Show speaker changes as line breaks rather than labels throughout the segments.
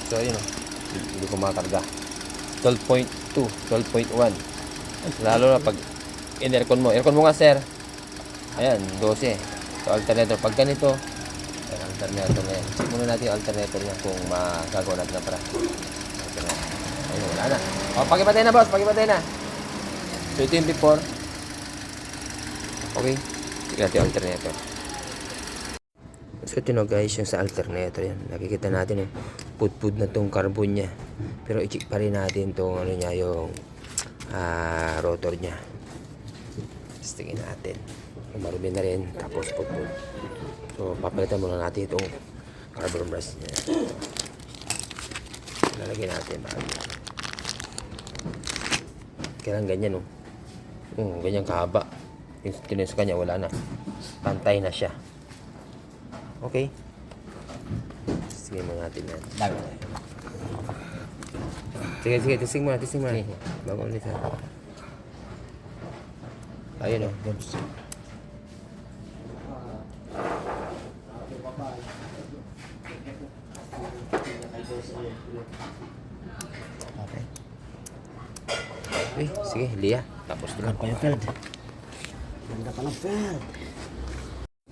So ayun o, hindi ko makarga. 12.2, 12.1. Lalo na pag in-aircon mo. Aircon mo nga sir. Ayan, 12. So alternator. Pag ganito, ayan, alternator na yan. Check muna natin yung alternator niya kung magagawa natin na para. Ayun, wala na. O, pakipatay na boss, pakipatay na. So ito yung before. Okay, check natin yung alternator. So ito na guys, yung sa alternator yan. Nakikita natin yung pud-pud na tong carbon niya. Pero i-check pa rin natin tong ano niya, yung rotor niya. Tingin natin. Marumi na rin, tapos pud-pud. So papalitan muna natin itong carbon brush niya. Lalagyan natin bago. Kailangan ganyan no. Ganyan kahaba. Yung tinuloy sa kanya wala na. Pantay na siya. Okay. Sige mo natin yan. Sige, testing mo na. Bago ulit ha. Ayun o. Okay. Okay, sige, liya. Tapos na.
Ganda pa yung feld. Ganda pa ng feld.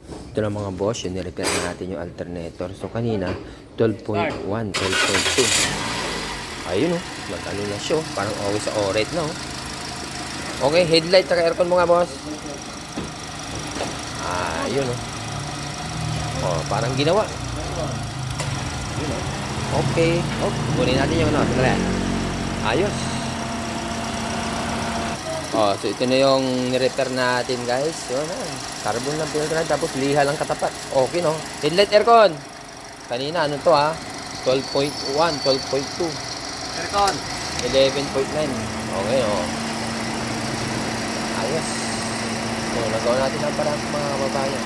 Ito na mga boss, yun nirepair na natin yung alternator. So kanina, 12.1, 12.2. Ayun o, mag-ano na siya. Parang always sa ORED na o. Okay, headlight at aircon mo nga boss. Ayun o. Oh, parang ginawa. Ayun o. Okay. Oh, kunin natin yung ano. Ayos. Oh, so ito na yung ni-repair natin guys. Yun na. Carbon lang pinag tapos liha lang katapat. Okay no. Headlight aircon. Kanina ano to ha? 12.1, 12.2.
Aircon.
11.9. Okay no. Ayos. So nagawa natin ang parang mga babayan.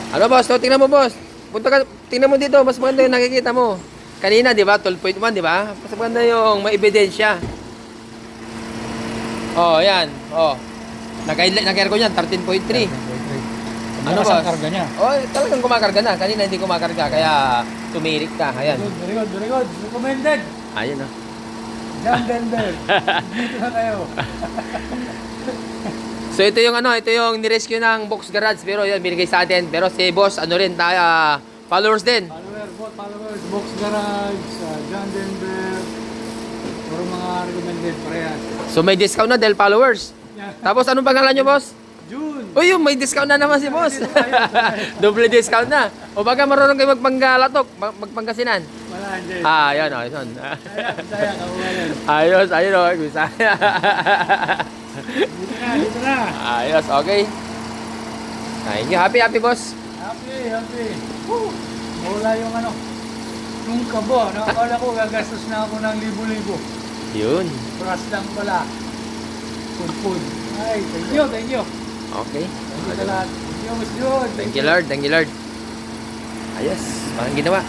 Ano boss? So, tingnan mo boss. Punta ka, tingnan mo dito. Mas maganda yung nakikita mo. Kanina di ba? 12.1 di ba? Mas maganda yung may ebidensya. Oh, yan. Oh. Nag-aircon yan, 13.3. Ano boss?
Karga niya.
Oh, talagang kumakarga na. Kanina hindi kumakarga, kaya tumirik ka. Ayan.
Very good. Recommended.
Ayun na.
John Denver. Dito na kayo.
So ito yung ano, ito yung ni-rescue ng Box Garage. Pero yan, binigay sa atin. Pero si boss, ano rin, followers din.
Followers, Box Garage, John Denver. Puro mga recommended parehas.
So may discount na dahil followers. Tapos anong pangalan nyo boss?
June.
Uy, yung may discount na naman si boss. Double discount na. O baga marunong kayo magpanggalatok, magpangkasinan.
Wala, Andy.
Yan o, yun.
Bisaya, kawalan.
Ayos, ayun o, Bisaya.
Dito na.
Ayos, okay. Thank you. Happy boss.
Happy. Mawala yung ano. Yung kabo, nakakala ko gagastos na ako ng libo-libo.
Yun.
Brush lang pala. Food. Ay, thank you.
Okay.
Thank you sa lahat. Thank you, Miss June.
Thank you, Lord. Ayos. Parang ginawa.